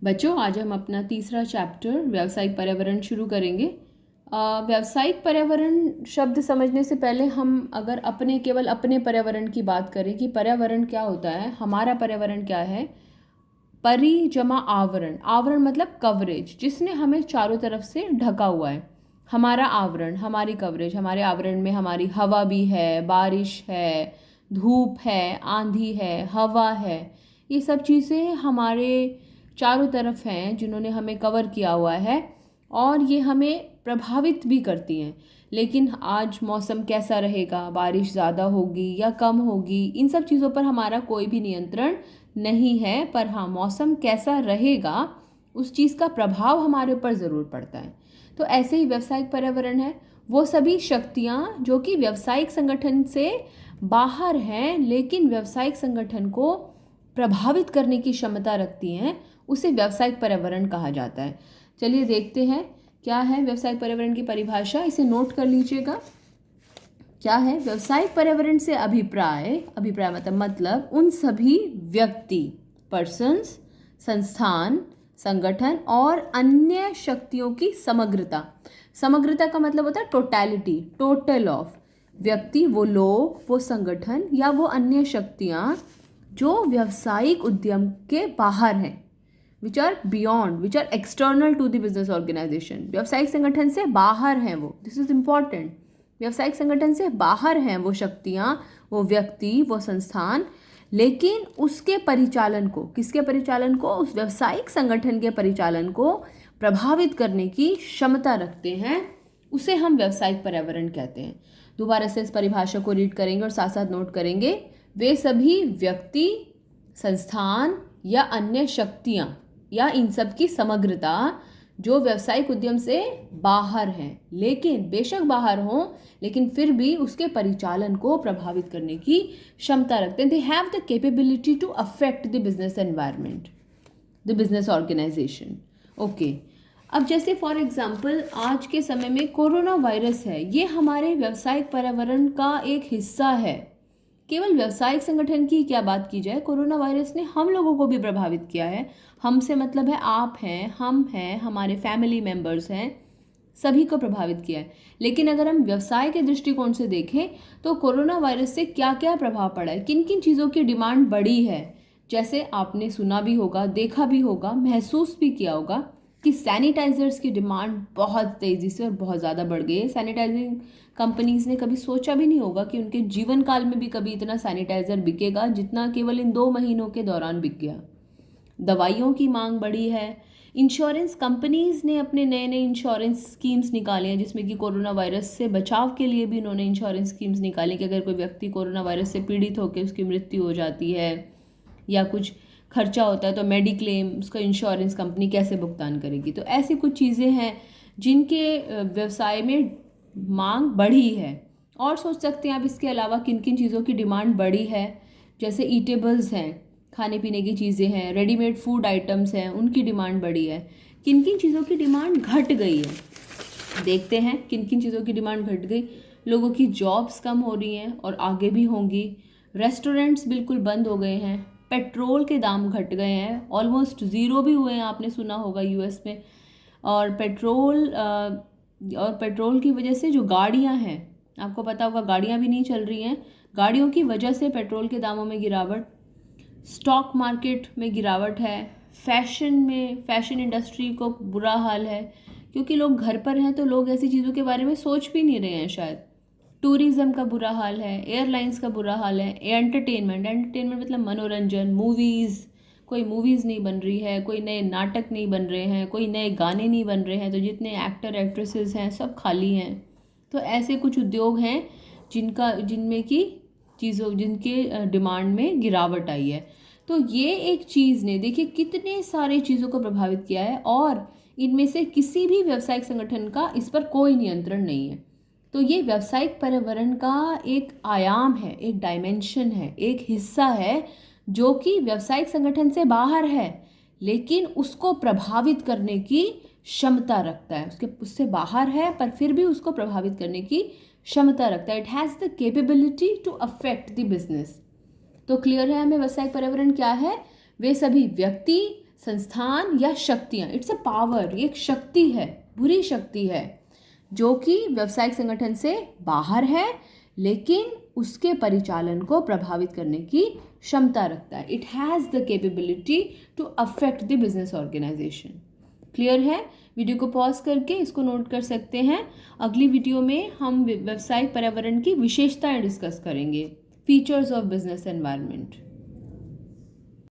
बच्चों, आज हम अपना तीसरा चैप्टर व्यावसायिक पर्यावरण शुरू करेंगे। व्यावसायिक पर्यावरण शब्द समझने से पहले हम अगर केवल अपने पर्यावरण की बात करें कि पर्यावरण क्या होता है, हमारा पर्यावरण क्या है। परि जमा आवरण, आवरण मतलब कवरेज, जिसने हमें चारों तरफ से ढका हुआ है। हमारा आवरण, हमारी कवरेज, हमारे आवरण में हमारी हवा भी है, बारिश है, धूप है, आंधी है, हवा है। ये सब चीज़ें हमारे चारों तरफ हैं जिन्होंने हमें कवर किया हुआ है और ये हमें प्रभावित भी करती हैं। लेकिन आज मौसम कैसा रहेगा, बारिश ज़्यादा होगी या कम होगी, इन सब चीज़ों पर हमारा कोई भी नियंत्रण नहीं है। पर हाँ, मौसम कैसा रहेगा उस चीज़ का प्रभाव हमारे ऊपर ज़रूर पड़ता है। तो ऐसे ही व्यावसायिक पर्यावरण है वो सभी शक्तियाँ जो कि व्यावसायिक संगठन से बाहर हैं लेकिन व्यावसायिक संगठन को प्रभावित करने की क्षमता रखती हैं, उसे व्यावसायिक पर्यावरण कहा जाता है। चलिए देखते हैं क्या है व्यावसायिक पर्यावरण की परिभाषा, इसे नोट कर लीजिएगा। क्या है व्यावसायिक पर्यावरण से अभिप्राय, अभिप्राय मतलब उन सभी व्यक्ति, पर्सन्स, संस्थान, संगठन और अन्य शक्तियों की समग्रता। समग्रता का मतलब होता है टोटलिटी, टोटल ऑफ व्यक्ति, वो लोग, वो संगठन या वो अन्य शक्तियाँ जो व्यावसायिक उद्यम के बाहर हैं, which are beyond, which are external to the business organisation. व्यावसायिक संगठन से बाहर हैं वो, दिस इज इम्पॉर्टेंट। व्यावसायिक संगठन से बाहर हैं वो शक्तियाँ, वो व्यक्ति, वो संस्थान, लेकिन उसके परिचालन को, किसके परिचालन को, उस व्यावसायिक संगठन के परिचालन को प्रभावित करने की क्षमता रखते हैं, उसे हम व्यावसायिक पर्यावरण कहते हैं। दोबारा से इस परिभाषा को रीड करेंगे और साथ साथ नोट करेंगे। वे सभी व्यक्ति, संस्थान या अन्य शक्तियाँ या इन सब की समग्रता जो व्यावसायिक उद्यम से बाहर हैं, लेकिन बेशक बाहर हों लेकिन फिर भी उसके परिचालन को प्रभावित करने की क्षमता रखते हैं। They have the capability to affect the business environment, the business organisation. Okay, अब जैसे फॉर एग्जांपल आज के समय में कोरोना वायरस है, ये हमारे व्यावसायिक पर्यावरण का एक हिस्सा है। केवल व्यावसायिक संगठन की क्या बात की जाए, कोरोना वायरस ने हम लोगों को भी प्रभावित किया है। हमसे मतलब है आप हैं, हम हैं, हमारे फैमिली मेम्बर्स हैं, सभी को प्रभावित किया है। लेकिन अगर हम व्यवसाय के दृष्टिकोण से देखें तो कोरोना वायरस से क्या क्या प्रभाव पड़ा है, किन किन चीज़ों की डिमांड बढ़ी है। जैसे आपने सुना भी होगा, देखा भी होगा, महसूस भी किया होगा कि सैनिटाइजर्स की डिमांड बहुत तेज़ी से और बहुत ज़्यादा बढ़ गई है। सैनिटाइजिंग कंपनीज़ ने कभी सोचा भी नहीं होगा कि उनके जीवन काल में भी कभी इतना सैनिटाइज़र बिकेगा जितना केवल इन 2 महीनों के दौरान बिक गया। दवाइयों की मांग बढ़ी है। इंश्योरेंस कंपनीज़ ने अपने नए नए इंश्योरेंस स्कीम्स निकाले हैं, जिसमें कि कोरोना वायरस से बचाव के लिए भी उन्होंने इंश्योरेंस स्कीम्स निकाली कि अगर कोई व्यक्ति कोरोना वायरस से पीड़ित होकर उसकी मृत्यु हो जाती है या कुछ खर्चा होता है तो मेडिक्लेम उसका इंश्योरेंस कंपनी कैसे भुगतान करेगी। तो ऐसी कुछ चीज़ें हैं जिनके व्यवसाय में मांग बढ़ी है। और सोच सकते हैं आप इसके अलावा किन किन चीज़ों की डिमांड बढ़ी है। जैसे ईटेबल्स हैं, खाने पीने की चीज़ें हैं, रेडीमेड फूड आइटम्स हैं, उनकी डिमांड बढ़ी है। किन किन चीज़ों की डिमांड घट गई है, देखते हैं किन किन चीज़ों की डिमांड घट गई। लोगों की जॉब्स कम हो रही हैं और आगे भी होंगी। रेस्टोरेंट्स बिल्कुल बंद हो गए हैं। पेट्रोल के दाम घट गए हैं, ऑलमोस्ट ज़ीरो भी हुए हैं, आपने सुना होगा यूएस में। और पेट्रोल की वजह से जो गाड़ियां हैं, आपको पता होगा गाड़ियां भी नहीं चल रही हैं। गाड़ियों की वजह से पेट्रोल के दामों में गिरावट, स्टॉक मार्केट में गिरावट है, फैशन इंडस्ट्री को बुरा हाल है, क्योंकि लोग घर पर हैं तो लोग ऐसी चीज़ों के बारे में सोच भी नहीं रहे हैं शायद। टूरिज़्म का बुरा हाल है, एयरलाइंस का बुरा हाल है, एंटरटेनमेंट मतलब मनोरंजन, मूवीज़, कोई मूवीज़ नहीं बन रही है, कोई नए नाटक नहीं बन रहे हैं, कोई नए गाने नहीं बन रहे हैं, तो जितने एक्टर एक्ट्रेसेस हैं सब खाली हैं। तो ऐसे कुछ उद्योग हैं जिनमें की जिनके डिमांड में गिरावट आई है। तो ये एक चीज़ ने देखिए कितने सारे चीज़ों को प्रभावित किया है और इनमें से किसी भी व्यावसायिक संगठन का इस पर कोई नियंत्रण नहीं है। तो ये व्यावसायिक पर्यावरण का एक आयाम है, एक डायमेंशन है, एक हिस्सा है जो कि व्यावसायिक संगठन से बाहर है लेकिन उसको प्रभावित करने की क्षमता रखता है। उससे बाहर है पर फिर भी उसको प्रभावित करने की क्षमता रखता है। It has the capability to affect the business. तो क्लियर है हमें व्यावसायिक पर्यावरण क्या है। वे सभी व्यक्ति, संस्थान या शक्तियाँ, इट्स अ पावर, ये एक शक्ति है, बुरी शक्ति है जो कि व्यावसायिक संगठन से बाहर है लेकिन उसके परिचालन को प्रभावित करने की क्षमता रखता है। It has the capability to affect the business organisation. Clear है? वीडियो को पॉज करके इसको नोट कर सकते हैं। अगली वीडियो में हम व्यावसायिक पर्यावरण की विशेषताएं डिस्कस करेंगे, फीचर्स ऑफ बिजनेस एनवायरनमेंट।